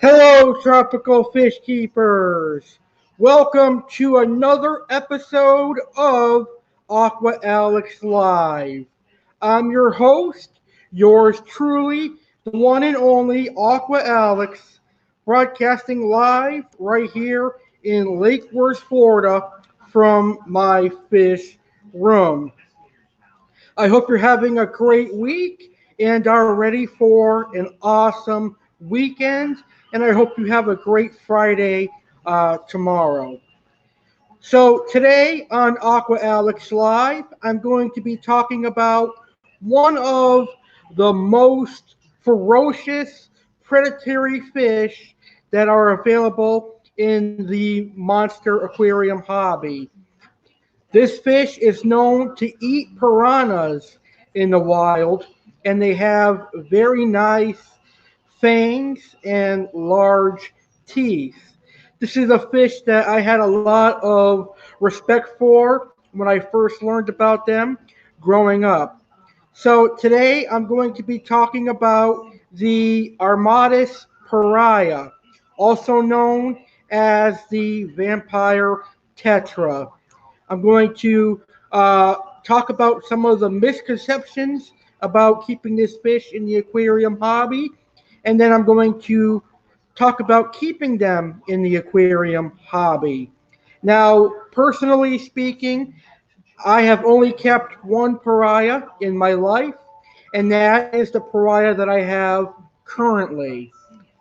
Hello, tropical fish keepers. Welcome to another episode of Aqua Alex Live. I'm your host, yours truly, the one and only Aqua Alex, broadcasting live right here in Lake Worth, Florida, from my fish room. I hope you're having a great week and are ready for an awesome weekend. And I hope you have a great Friday tomorrow. So, today on Aqua Alex Live, I'm going to be talking about one of the most ferocious predatory fish that are available in the monster aquarium hobby. This fish is known to eat piranhas in the wild, and they have very nice fangs and large teeth. This is a fish that I had a lot of respect for when I first learned about them growing up. So today I'm going to be talking about the Armatus Payara, also known as the vampire Tetra. I'm going to talk about some of the misconceptions about keeping this fish in the aquarium hobby, and then I'm going to talk about keeping them in the aquarium hobby. Now, personally speaking, I have only kept one pariah in my life, and that is the pariah that I have currently.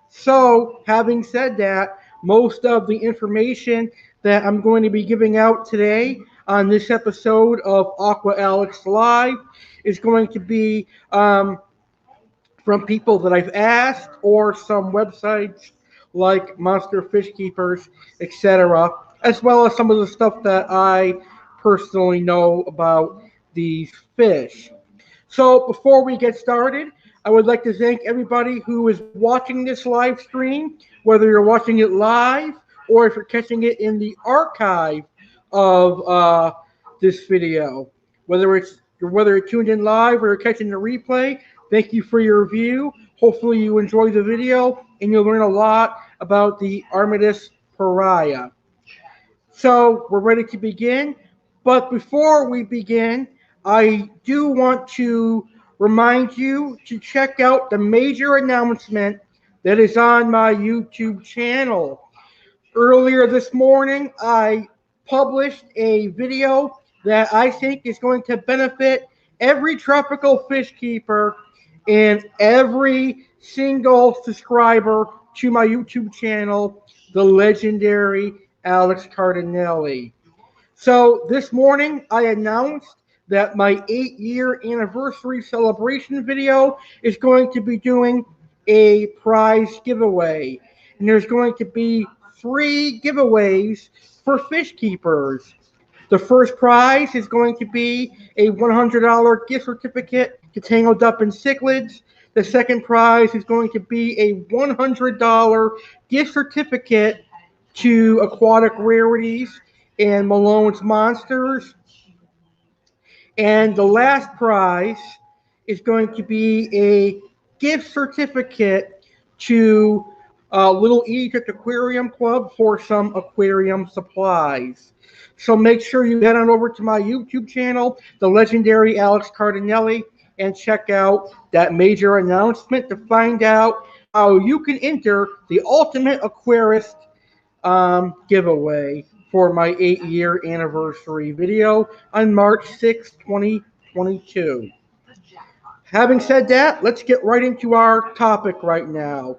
So, having said that, most of the information that I'm going to be giving out today on this episode of Aqua Alex Live is going to be from people that I've asked or some websites like Monster Fish Keepers, etc., as well as some of the stuff that I personally know about these fish. So before we get started, I would like to thank everybody who is watching this live stream, whether you're watching it live or if you're catching it in the archive of this video. Whether you're tuned in live or you're catching the replay, thank you for your review. Hopefully you enjoy the video and you'll learn a lot about the Armatus Payara. So we're ready to begin. But before we begin, I do want to remind you to check out the major announcement that is on my YouTube channel. Earlier this morning, I published a video that I think is going to benefit every tropical fish keeper and every single subscriber to my YouTube channel, the legendary Alex Cardinale. So this morning, I announced that my 8-year anniversary celebration video is going to be doing a prize giveaway. And there's going to be 3 giveaways for fish keepers. The first prize is going to be a $100 gift certificate to Tangled Up in Cichlids. The second prize is going to be a $100 gift certificate to Aquatic Rarities and Malone's Monsters. And the last prize is going to be a gift certificate to Little Egypt Aquarium Club for some aquarium supplies. So make sure you head on over to my YouTube channel, the legendary Alex Cardinale, and check out that major announcement to find out how you can enter the Ultimate Aquarist giveaway for my 8-year anniversary video on March 6th, 2022. Having said that, let's get right into our topic right now.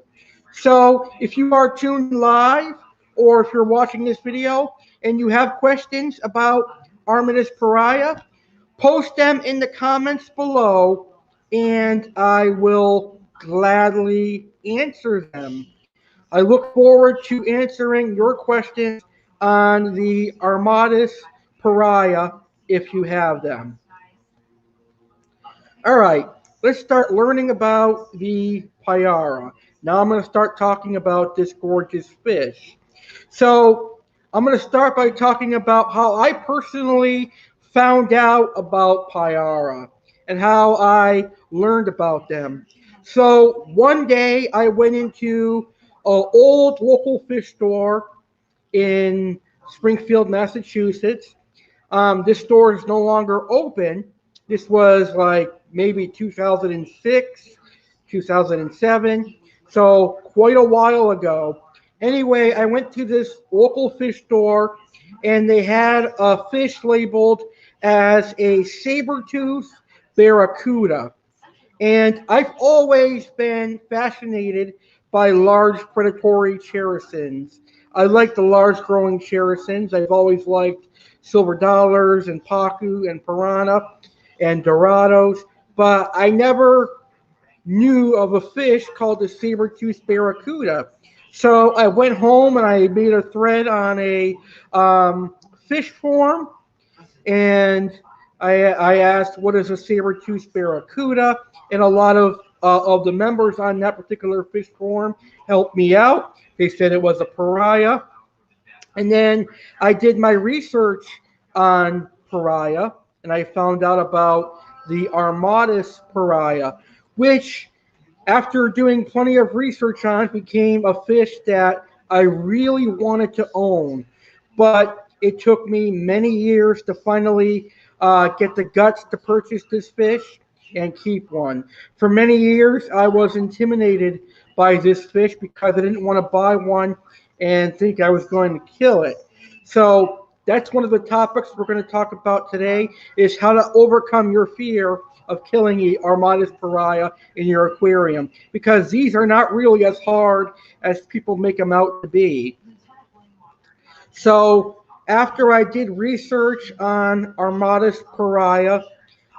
So, if you are tuned live or if you're watching this video and you have questions about Armatus Payara, post them in the comments below and I will gladly answer them. I look forward to answering your questions on the Armatus Payara if you have them. All right, let's start learning about the Payara. Now I'm going to start talking about this gorgeous fish. So I'm going to start by talking about how I personally found out about Payara and how I learned about them. So one day I went into old local fish store in Springfield, Massachusetts. This store is no longer open. This was like maybe 2006, 2007, so quite a while ago. Anyway, I went to this local fish store and they had a fish labeled as a saber-tooth barracuda. And I've always been fascinated by large predatory cherisons. I like the large growing cherisons. I've always liked silver dollars and pacu and piranha and dorados, but I never knew of a fish called the saber-toothed barracuda. So I went home and I made a thread on a fish forum, and I asked what is a saber-toothed barracuda, and a lot of the members on that particular fish forum helped me out. They said it was a pariah, and then I did my research on pariah, and I found out about the Armatus pariah, which after doing plenty of research on, became a fish that I really wanted to own. But it took me many years to finally get the guts to purchase this fish and keep one. For many years, I was intimidated by this fish because I didn't want to buy one and think I was going to kill it. So that's one of the topics we're going to talk about today is how to overcome your fear of killing the Armatus pariah in your aquarium, because these are not really as hard as people make them out to be. So after I did research on Armatus pariah,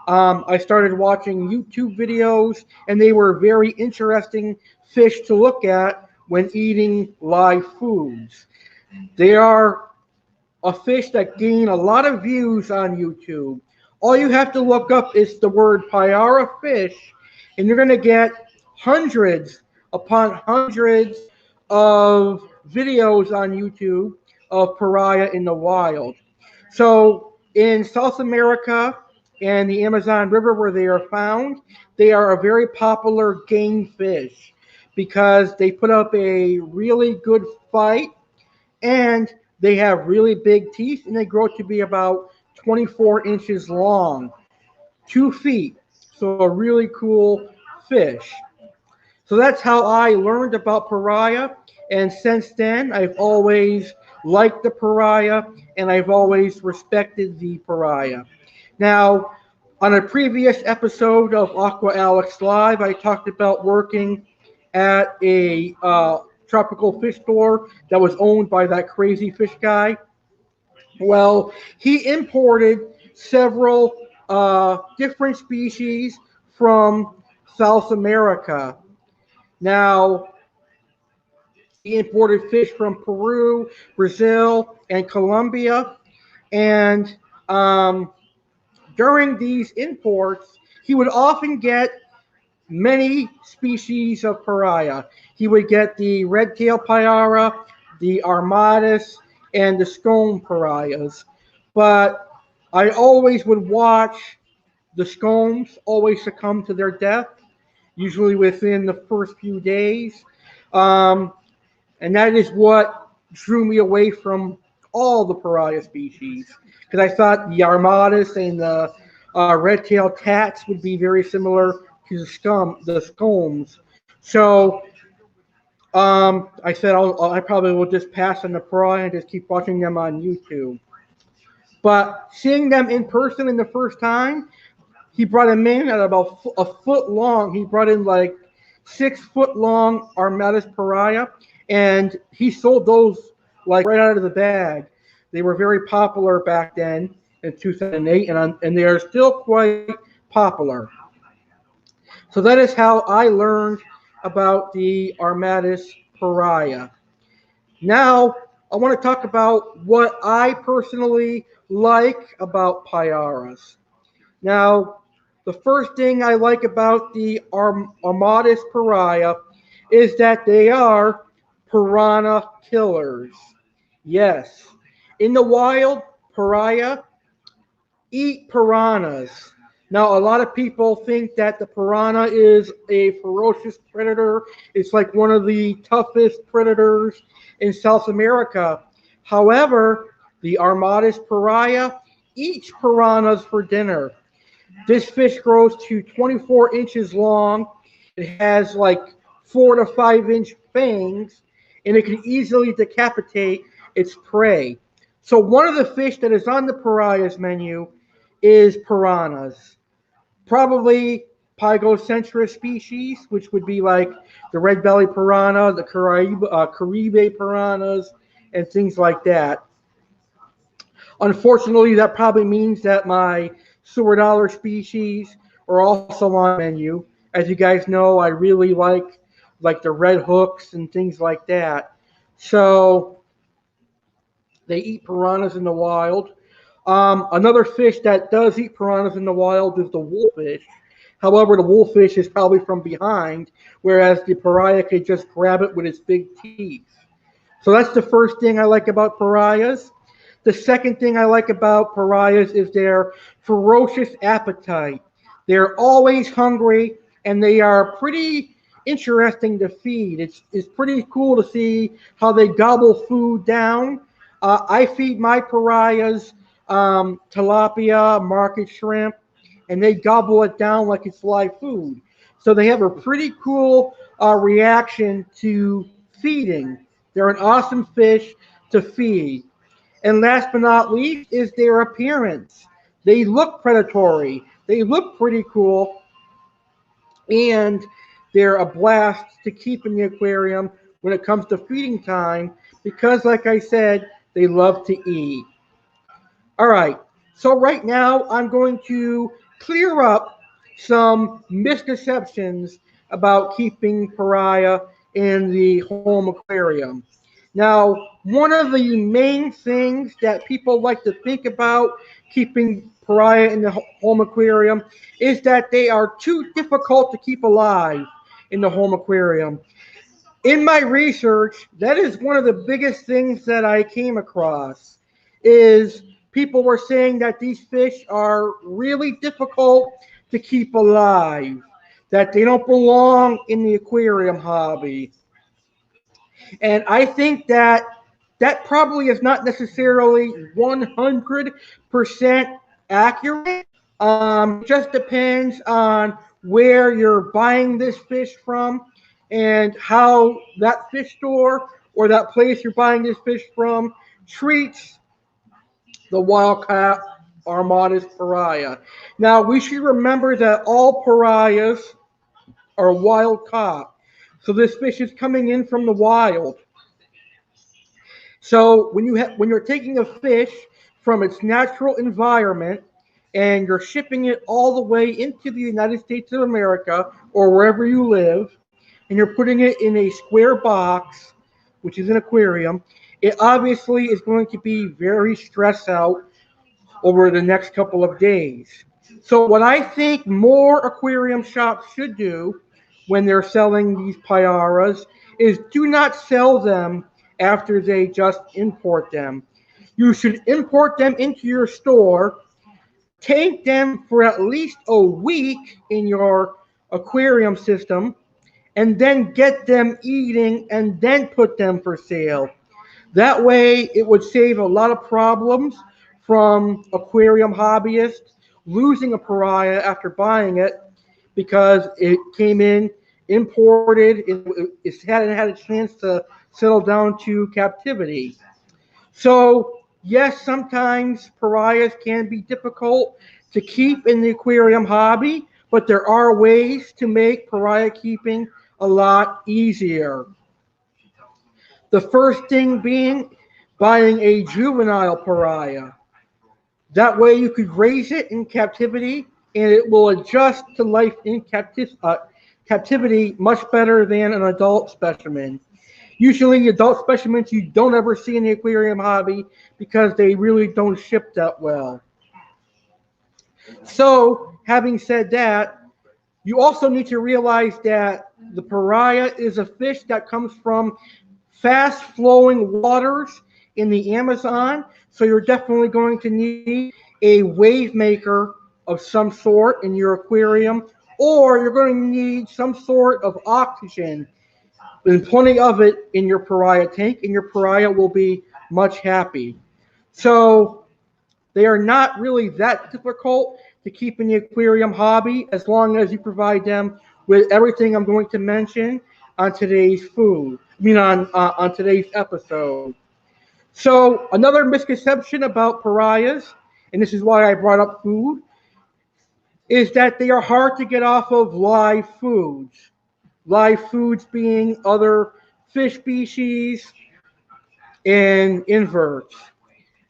I started watching YouTube videos, and they were very interesting fish to look at when eating live foods. They are a fish that gain a lot of views on YouTube. All you have to look up is the word Payara fish, and you're going to get hundreds upon hundreds of videos on YouTube of pariah in the wild. So in South America and the Amazon River where they are found, they are a very popular game fish because they put up a really good fight, and they have really big teeth, and they grow to be about 24 inches long, 2 feet. So a really cool fish. So that's how I learned about pariah, and since then I've always liked the pariah, and I've always respected the pariah. Now, on a previous episode of Aqua Alex Live, I talked about working at a tropical fish store that was owned by that crazy fish guy. Well, he imported several different species from South America. Now, he imported fish from Peru, Brazil, and Colombia. And during these imports, he would often get many species of pariah. He would get the red-tailed payara, the armatus, and the scone pariahs. But I always would watch the scones always succumb to their death, usually within the first few days. Um, and that is what drew me away from all the pariah species, because I thought the armatus and the red-tailed tats would be very similar to the scones. So I said I probably will just pass on the pariah and just keep watching them on YouTube. But seeing them in person in the first time, he brought him in at about a foot long. He brought in like 6 foot long Armatus pariah, and he sold those like right out of the bag. They were very popular back then in 2008, and they are still quite popular. So that is how I learned about the Armatus pariah. Now, I want to talk about what I personally like about Payaras. Now, the first thing I like about the Armatus pariah is that they are piranha killers. Yes, in the wild, pariah eat piranhas. Now, a lot of people think that the piranha is a ferocious predator. It's like one of the toughest predators in South America. However, the Armatus Payara eats piranhas for dinner. This fish grows to 24 inches long. It has like 4 to 5 inch fangs, and it can easily decapitate its prey. So one of the fish that is on the pariah's menu is piranhas. Probably Pygocentra species, which would be like the red belly piranha, the Caribe piranhas, and things like that. Unfortunately, that probably means that my silver dollar species are also on the menu. As you guys know, I really like the red hooks and things like that. So they eat piranhas in the wild. Another fish that does eat piranhas in the wild is the wolfish. However, the wolfish is probably from behind, whereas the pariah could just grab it with its big teeth. So that's the first thing I like about pariahs. The second thing I like about pariahs is their ferocious appetite. They're always hungry and they are pretty interesting to feed. It's pretty cool to see how they gobble food down. I feed my pariahs tilapia, market shrimp, and they gobble it down like it's live food. So they have a pretty cool reaction to feeding. They're an awesome fish to feed. And last but not least is their appearance. They look predatory. They look pretty cool, and they're a blast to keep in the aquarium when it comes to feeding time because, like I said, they love to eat. All right, so right now I'm going to clear up some misconceptions about keeping pariah in the home aquarium. Now, one of the main things that people like to think about keeping pariah in the home aquarium is that they are too difficult to keep alive in the home aquarium. In my research, that is one of the biggest things that I came across is people were saying that these fish are really difficult to keep alive, that they don't belong in the aquarium hobby. And I think that that probably is not necessarily 100% accurate. It just depends on where you're buying this fish from and how that fish store or that place you're buying this fish from treats the wild caught Armatus pariah. Now, we should remember that all pariahs are wild caught. So this fish is coming in from the wild. So when you're taking a fish from its natural environment and you're shipping it all the way into the United States of America or wherever you live, and you're putting it in a square box, which is an aquarium, it obviously is going to be very stressed out over the next couple of days. So what I think more aquarium shops should do when they're selling these Payaras is do not sell them after they just import them. You should import them into your store, take them for at least a week in your aquarium system, and then get them eating and then put them for sale. That way, it would save a lot of problems from aquarium hobbyists losing a pariah after buying it because it came in imported. It hadn't had a chance to settle down to captivity. So, yes, sometimes pariahs can be difficult to keep in the aquarium hobby, but there are ways to make pariah keeping a lot easier. The first thing being buying a juvenile pariah. That way you could raise it in captivity and it will adjust to life in captivity much better than an adult specimen. Usually adult specimens you don't ever see in the aquarium hobby because they really don't ship that well. So, having said that, you also need to realize that the pariah is a fish that comes from fast flowing waters in the Amazon. So you're definitely going to need a wave maker of some sort in your aquarium, or you're going to need some sort of oxygen and plenty of it in your pariah tank, and your pariah will be much happy. So they are not really that difficult to keep in the aquarium hobby as long as you provide them with everything I'm going to mention on today's on today's episode. So another misconception about pariahs, and this is why I brought up food, is that they are hard to get off of live foods. Live foods being other fish species and inverts.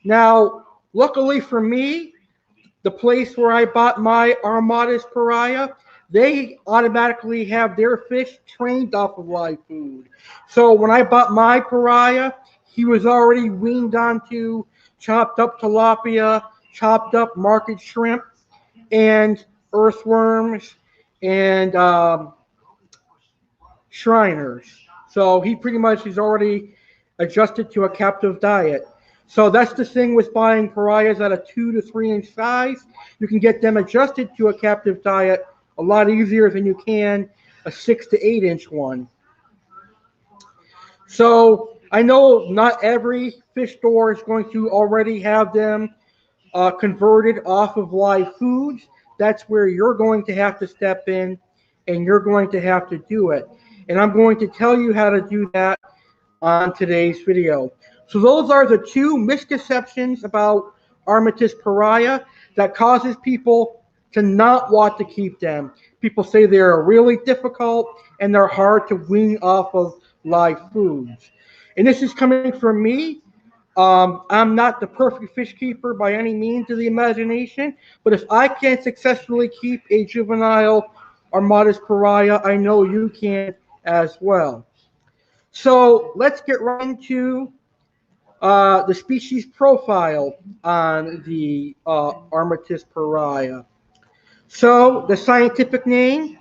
Now, luckily for me, the place where I bought my Armatus Payara, they automatically have their fish trained off of live food. So when I bought my pariah, he was already weaned onto chopped up tilapia, chopped up market shrimp, and earthworms, and Shriners. So he pretty much is already adjusted to a captive diet. So that's the thing with buying pariahs at a 2 to 3 inch size. You can get them adjusted to a captive diet a lot easier than you can a 6 to 8 inch one. So I know not every fish store is going to already have them converted off of live foods. That's where you're going to have to step in and you're going to have to do it. And I'm going to tell you how to do that on today's video. So those are the two misconceptions about Armatus Payara that causes people to not want to keep them. People say they're really difficult and they're hard to wean off of live foods. And this is coming from me. I'm not the perfect fish keeper by any means of the imagination, but if I can successfully keep a juvenile Armatus Payara, I know you can as well. So let's get right into the species profile on the Armatus Payara. So the scientific name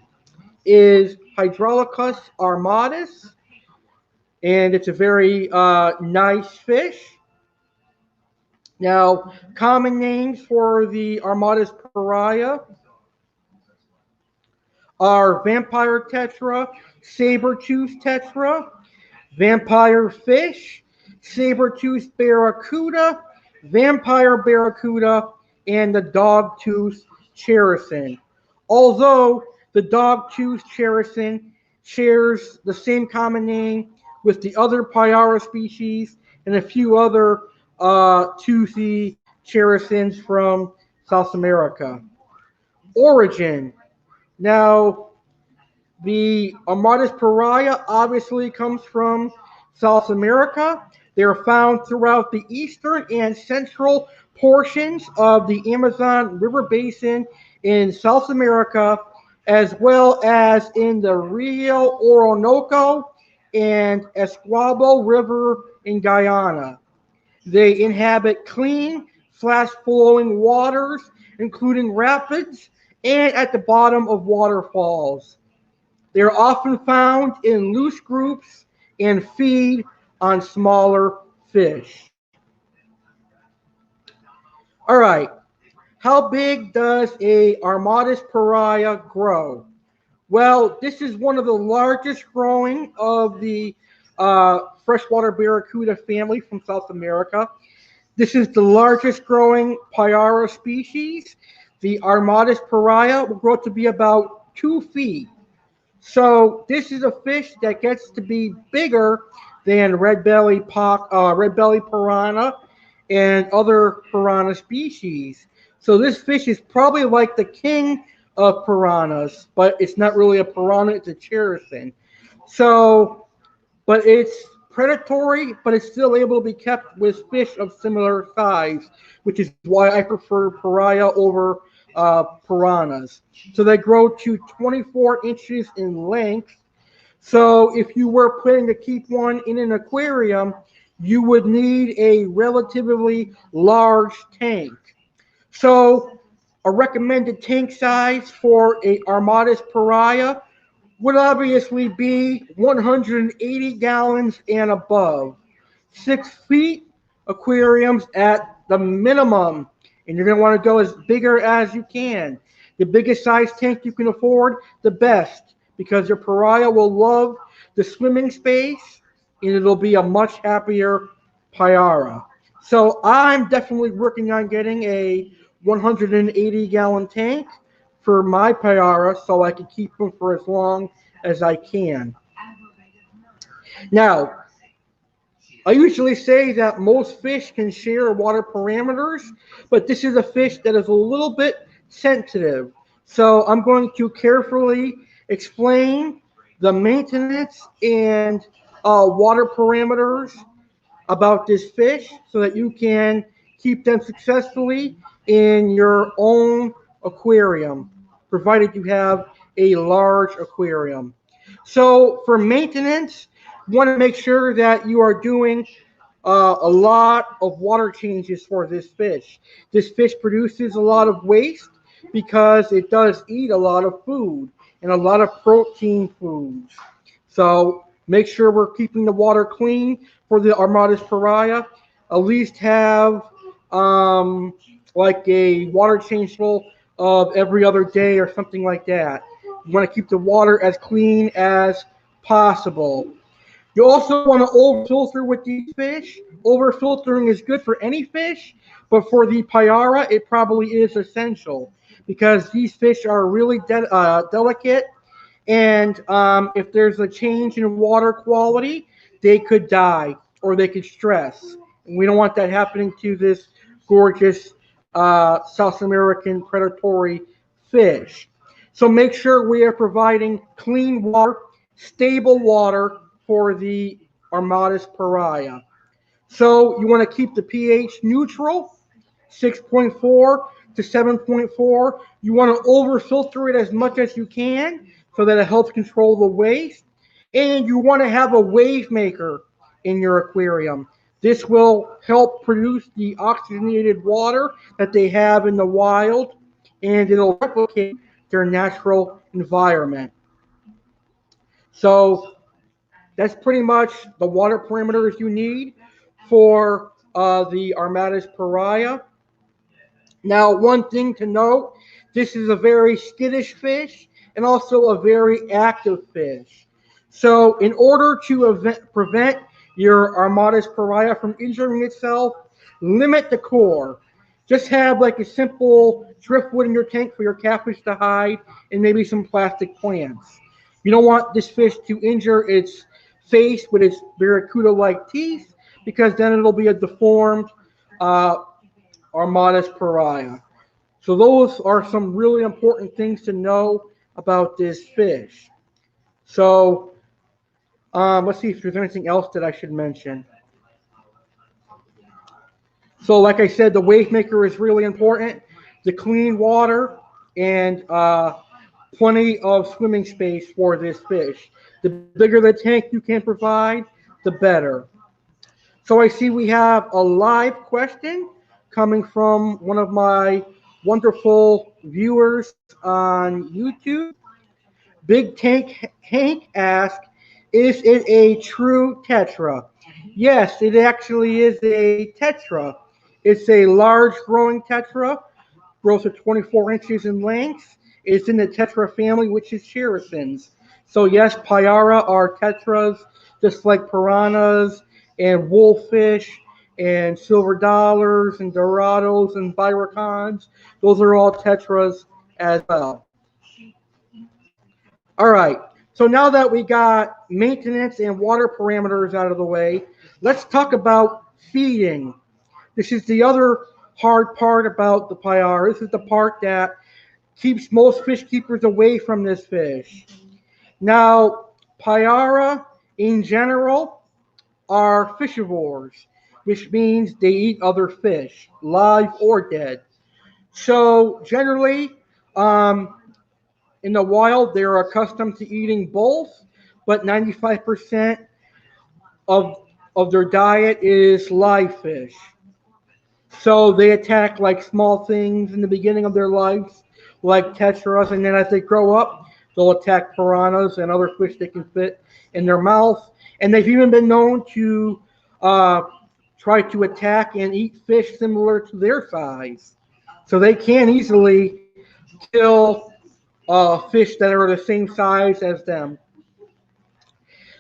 is Hydraulicus armatus, and it's a very nice fish. Now, common names for the Armatus Payara are vampire tetra, saber-toothed tetra, vampire fish, saber-toothed barracuda, vampire barracuda, and the dog-toothed cherison. Although the dog-toothed cherison shares the same common name with the other Payara species and a few other toothy cherisons from South America. Origin. Now, the Armatus Payara obviously comes from South America. They are found throughout the eastern and central portions of the Amazon River Basin in South America, as well as in the Rio Orinoco and Essequibo River in Guyana. They inhabit clean, fast-flowing waters, including rapids, and at the bottom of waterfalls. They are often found in loose groups and feed on smaller fish. All right, how big does a Armatus Payara grow? Well, this is one of the largest growing of the freshwater barracuda family from South America. This is the largest growing Payara species. The Armatus Payara will grow to be about 2 feet. So this is a fish that gets to be bigger than red belly piranha and other piranha species. So this fish is probably like the king of piranhas, but it's not really a piranha, it's a cherison. So, but it's predatory, but it's still able to be kept with fish of similar size, which is why I prefer pariah over piranhas. So they grow to 24 inches in length. So if you were planning to keep one in an aquarium, you would need a relatively large tank. So a recommended tank size for a Armatus Payara would obviously be 180 gallons and above. 6 feet aquariums at the minimum and you're going to want to go as bigger as you can. The biggest size tank you can afford, the best, because your pariah will love the swimming space, and it'll be a much happier Payara. So I'm definitely working on getting a 180-gallon tank for my Payara so I can keep them for as long as I can. Now, I usually say that most fish can share water parameters, but this is a fish that is a little bit sensitive. So I'm going to carefully explain the maintenance and water parameters about this fish so that you can keep them successfully in your own aquarium, provided you have a large aquarium. So for maintenance, you want to make sure that you are doing a lot of water changes for this fish. This fish produces a lot of waste because it does eat a lot of food and a lot of protein foods. So make sure we're keeping the water clean for the Armatus Payara. At least have like a water change of every other day or something like that. You want to keep the water as clean as possible. You also want to over-filter with these fish. Over-filtering is good for any fish, but for the Payara, it probably is essential because these fish are really delicate, and if there's a change in water quality, they could die or they could stress. And we don't want that happening to this gorgeous South American predatory fish. So make sure we are providing clean water, stable water for the Armatus Payara. So you want to keep the pH neutral, 6.4 to 7.4. You want to over filter it as much as you can so that it helps control the waste. And you want to have a wave maker in your aquarium. This will help produce the oxygenated water that they have in the wild, and it'll replicate their natural environment. So that's pretty much the water parameters you need for the Armatus Payara. Now, one thing to note, this is a very skittish fish and also a very active fish. So in order to prevent your Armatus Payara from injuring itself, limit the core. Just have like a simple driftwood in your tank for your catfish to hide and maybe some plastic plants. You don't want this fish to injure its face with its barracuda-like teeth because then it'll be a deformed uh, Armatus Payara. So those are some really important things to know about this fish. So let's see if there's anything else that I should mention. So like I said, the wave maker is really important. The clean water and plenty of swimming space for this fish. The bigger the tank you can provide, the better. So I see we have a live question coming from one of my wonderful viewers on YouTube. Big Tank Hank asks, is it a true Tetra? Yes, it actually is a Tetra. It's a large growing Tetra, grows to 24 inches in length. It's in the Tetra family, which is Cherisons. So yes, Payara are Tetras, just like piranhas and wolffish and silver dollars and dorados and biracons. Those are all Tetras as well. All right. So now that we got maintenance and water parameters out of the way, let's talk about feeding. This is the other hard part about the Payara. This is the part that keeps most fish keepers away from this fish. Now, Payara in general are fishivores, which means they eat other fish, live or dead. So generally, in the wild, they're accustomed to eating both, but 95% of their diet is live fish. So they attack like small things in the beginning of their lives, like tetras, and then as they grow up, they'll attack piranhas and other fish they can fit in their mouth. And they've even been known to try to attack and eat fish similar to their size. So they can easily kill fish that are the same size as them.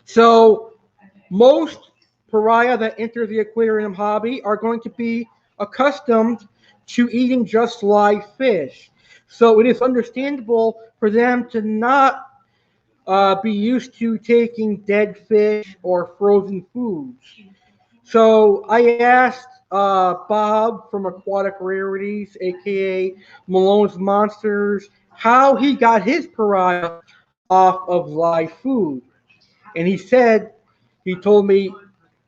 So most pariah that enter the aquarium hobby are going to be accustomed to eating just live fish. So it is understandable for them to not be used to taking dead fish or frozen foods. So I asked Bob from Aquatic Rarities, aka Malone's Monsters, how he got his pariah off of live food. And he told me,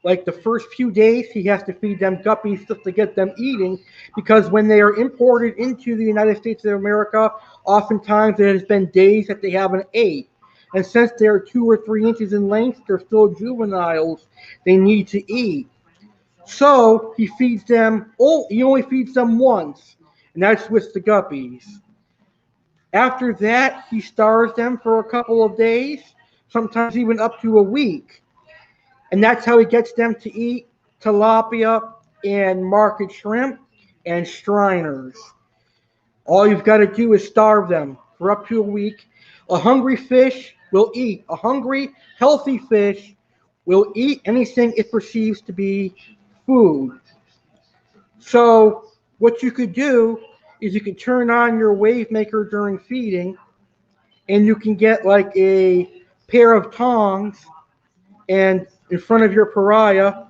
like the first few days, he has to feed them guppies just to get them eating, because when they are imported into the United States of America, oftentimes it has been days that they haven't ate. And since they're 2 or 3 inches in length, they're still juveniles, they need to eat. So he feeds them, he only feeds them once, and that's with the guppies. After that, he starves them for a couple of days, sometimes even up to a week. And that's how he gets them to eat tilapia and market shrimp and Shriners. All you've got to do is starve them for up to a week. A hungry fish will eat. A hungry, healthy fish will eat anything it perceives to be food. So what you could do is you can turn on your wave maker during feeding, and you can get like a pair of tongs, and in front of your pariah,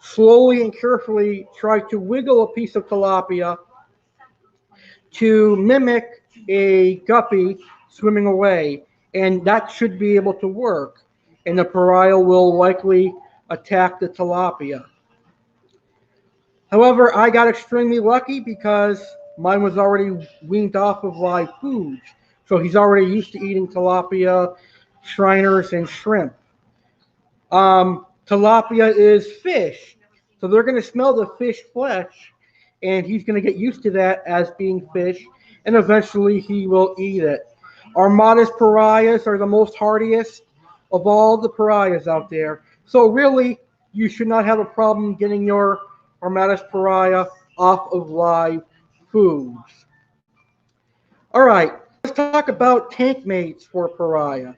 slowly and carefully try to wiggle a piece of tilapia to mimic a guppy swimming away. And that should be able to work. And the pariah will likely attack the tilapia. However, I got extremely lucky because mine was already weaned off of live foods. So he's already used to eating tilapia, Shriners, and shrimp. Tilapia is fish. So they're going to smell the fish flesh, and he's going to get used to that as being fish, and eventually he will eat it. Armatus pariahs are the most hardiest of all the pariahs out there. So really, you should not have a problem getting your Armatus pariah off of live foods. All right, let's talk about tank mates for pariah.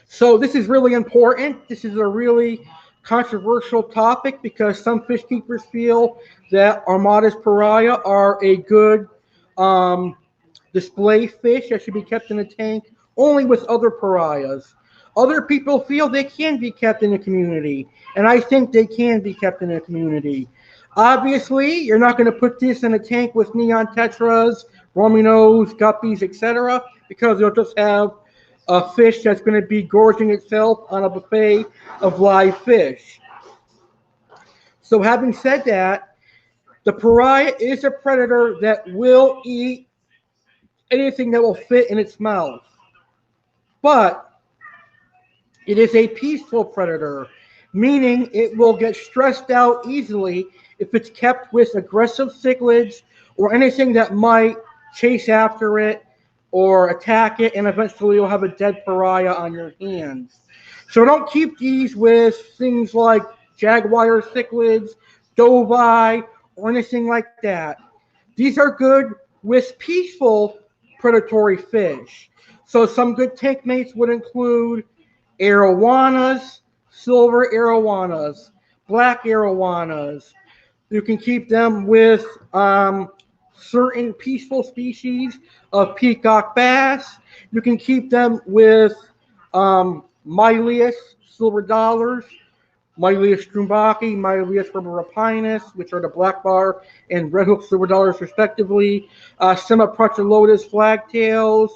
So this is really important. This is a really controversial topic because some fish keepers feel that Armatus pariah are a good display fish that should be kept in a tank only with other pariahs. Other people feel they can be kept in a community, and I think they can be kept in a community. Obviously, you're not going to put this in a tank with neon tetras, rominos, guppies, etc., because you'll just have a fish that's going to be gorging itself on a buffet of live fish. So having said that, the pariah is a predator that will eat anything that will fit in its mouth. But it is a peaceful predator, meaning it will get stressed out easily if it's kept with aggressive cichlids or anything that might chase after it or attack it, and eventually you'll have a dead pariah on your hands. So don't keep these with things like jaguar cichlids, dovi, or anything like that. These are good with peaceful predatory fish. So some good tank mates would include arowanas, silver arowanas, black arowanas. You can keep them with certain peaceful species of peacock bass. You can keep them with Mylius silver dollars, Mylius strumbaki, Mylius rubberapinus, which are the black bar and red hook silver dollars respectively. Semiprochelodus flagtails.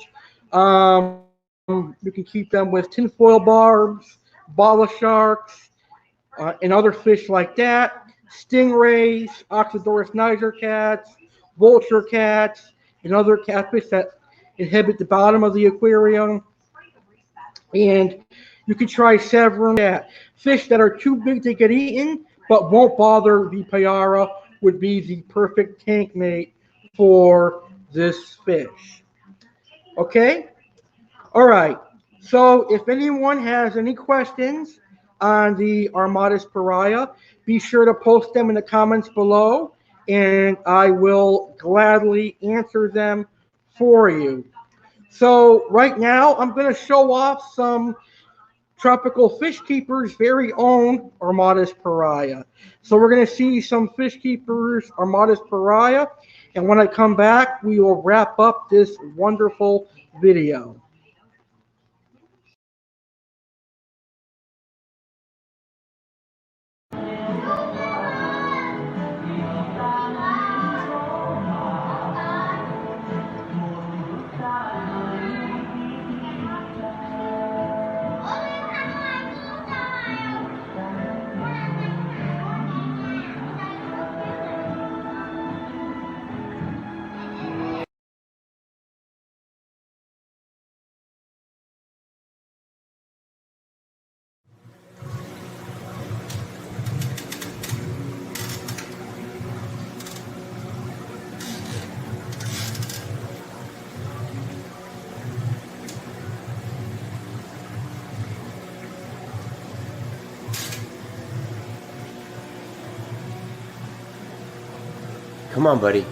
You can keep them with tinfoil barbs, bala sharks, and other fish like that. Stingrays, Oxydorus niger cats, vulture cats, and other catfish that inhabit the bottom of the aquarium. And you could try several that. Fish that are too big to get eaten but won't bother the Payara would be the perfect tank mate for this fish. Okay? All right. So if anyone has any questions on the Armatus pariah, be sure to post them in the comments below, and I will gladly answer them for you. So right now, I'm going to show off some Tropical Fish Keeper's very own Armatus Payara. So we're going to see some Fish Keeper's Armatus Payara, and when I come back, we will wrap up this wonderful video. Come on, buddy.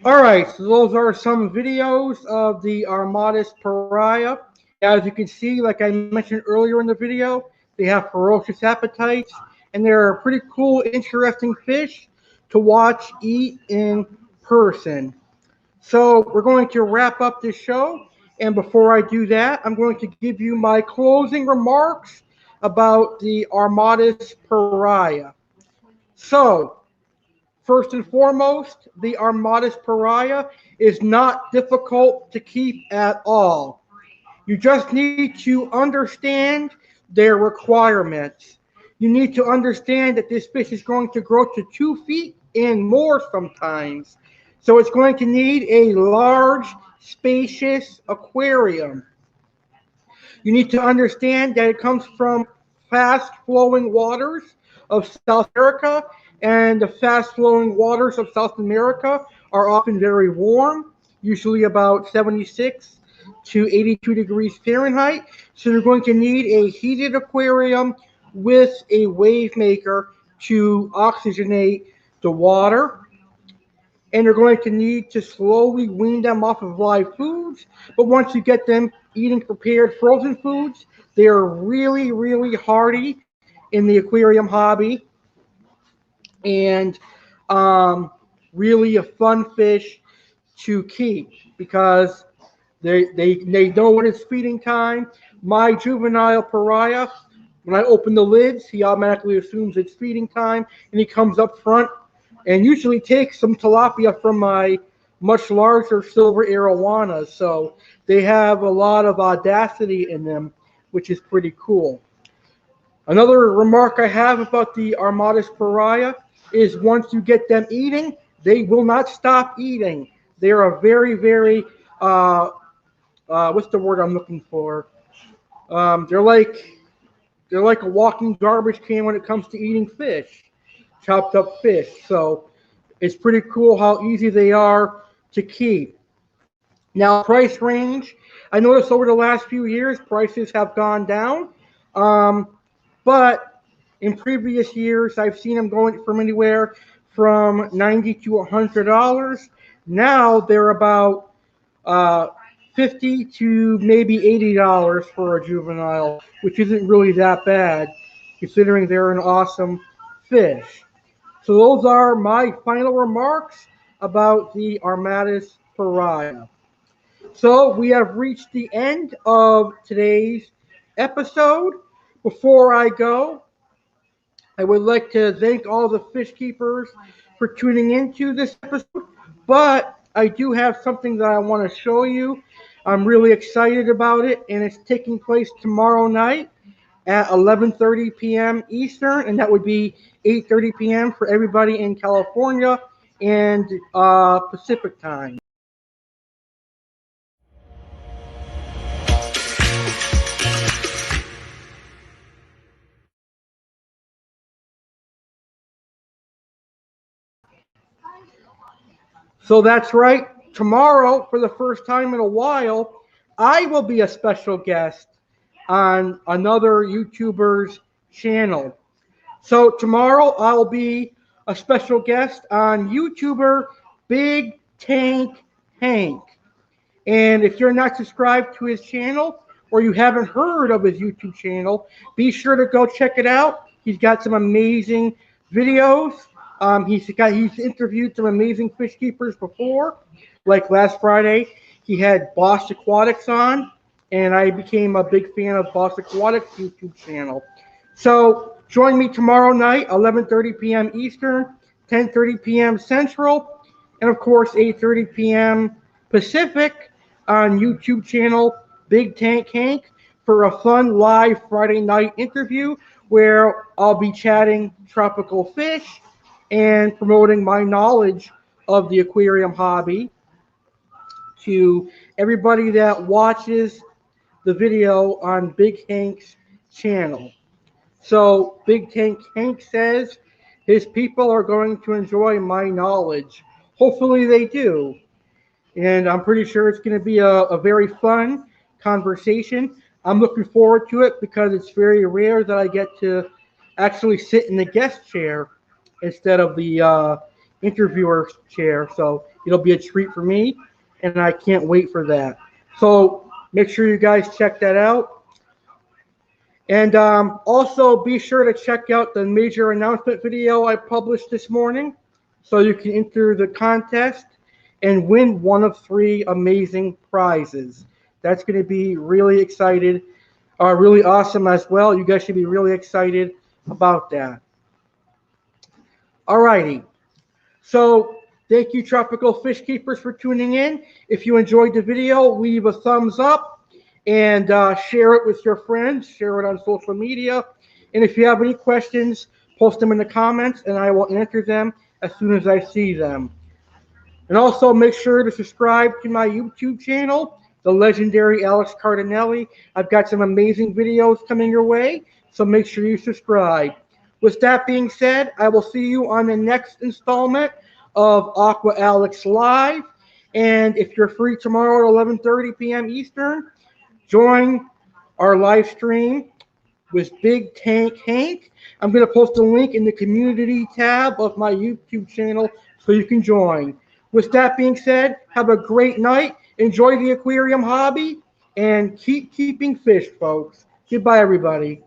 Alright, so those are some videos of the Armatus Payara. As you can see, like I mentioned earlier in the video, they have ferocious appetites, and they're a pretty cool, interesting fish to watch eat in person. So we're going to wrap up this show, and before I do that, I'm going to give you my closing remarks about the Armatus Payara. So, first and foremost, the Armatus Payara is not difficult to keep at all. You just need to understand their requirements. You need to understand that this fish is going to grow to 2 feet and more sometimes. So it's going to need a large, spacious aquarium. You need to understand that it comes from fast flowing waters of South America, and the fast flowing waters of South America are often very warm, usually about 76 to 82 degrees Fahrenheit. So you're going to need a heated aquarium with a wave maker to oxygenate the water. And you're going to need to slowly wean them off of live foods. But once you get them eating prepared frozen foods, they are really, really hardy in the aquarium hobby, and really a fun fish to keep because they know when it's feeding time. My juvenile pariah, when I open the lids, he automatically assumes it's feeding time, and he comes up front and usually takes some tilapia from my much larger silver arowanas. So they have a lot of audacity in them, which is pretty cool. Another remark I have about the Armatus Payara is once you get them eating, they will not stop eating. They are a very, very, what's the word I'm looking for? They're like a walking garbage can when it comes to eating fish, chopped up fish. So it's pretty cool how easy they are to keep. Now, price range. I noticed over the last few years, prices have gone down. But in previous years, I've seen them going from anywhere from $90 to $100. Now they're about 50 to maybe $80 for a juvenile, which isn't really that bad, considering they're an awesome fish. So those are my final remarks about the Armatus Payara. So we have reached the end of today's episode. Before I go, I would like to thank all the fish keepers for tuning into this episode. But I do have something that I want to show you. I'm really excited about it, and it's taking place tomorrow night at 11:30 p.m. Eastern, and that would be 8:30 p.m. for everybody in California and Pacific time. So that's right. Tomorrow, for the first time in a while, I will be a special guest on another YouTuber's channel. So tomorrow, I'll be a special guest on YouTuber Big Tank Hank. And if you're not subscribed to his channel or you haven't heard of his YouTube channel, be sure to go check it out. He's got some amazing videos. He's interviewed some amazing fish keepers before. Like last Friday, he had Boss Aquatics on, and I became a big fan of Boss Aquatics YouTube channel. So join me tomorrow night, 11:30 p.m. Eastern, 10:30 p.m. Central, and of course 8:30 p.m. Pacific on YouTube channel Big Tank Hank for a fun live Friday night interview where I'll be chatting tropical fish and promoting my knowledge of the aquarium hobby to everybody that watches the video on Big Hank's channel. So Big Tank Hank says his people are going to enjoy my knowledge. Hopefully they do. And I'm pretty sure it's going to be a very fun conversation. I'm looking forward to it because it's very rare that I get to actually sit in the guest chair instead of the interviewer's chair. So it'll be a treat for me, and I can't wait for that. So make sure you guys check that out. And also be sure to check out the major announcement video I published this morning so you can enter the contest and win one of 3 amazing prizes. That's going to be really really awesome as well. You guys should be really excited about that. Alrighty. So thank you, Tropical Fish Keepers, for tuning in. If you enjoyed the video, leave a thumbs up and share it with your friends. Share it on social media. And if you have any questions, post them in the comments, and I will answer them as soon as I see them. And also make sure to subscribe to my YouTube channel, the legendary Alex Cardinale. I've got some amazing videos coming your way, so make sure you subscribe. With that being said, I will see you on the next installment of Aqua Alex Live. And if you're free tomorrow at 11:30 p.m. Eastern, join our live stream with Big Tank Hank. I'm going to post a link in the community tab of my YouTube channel so you can join. With that being said, have a great night. Enjoy the aquarium hobby and keep keeping fish, folks. Goodbye, everybody.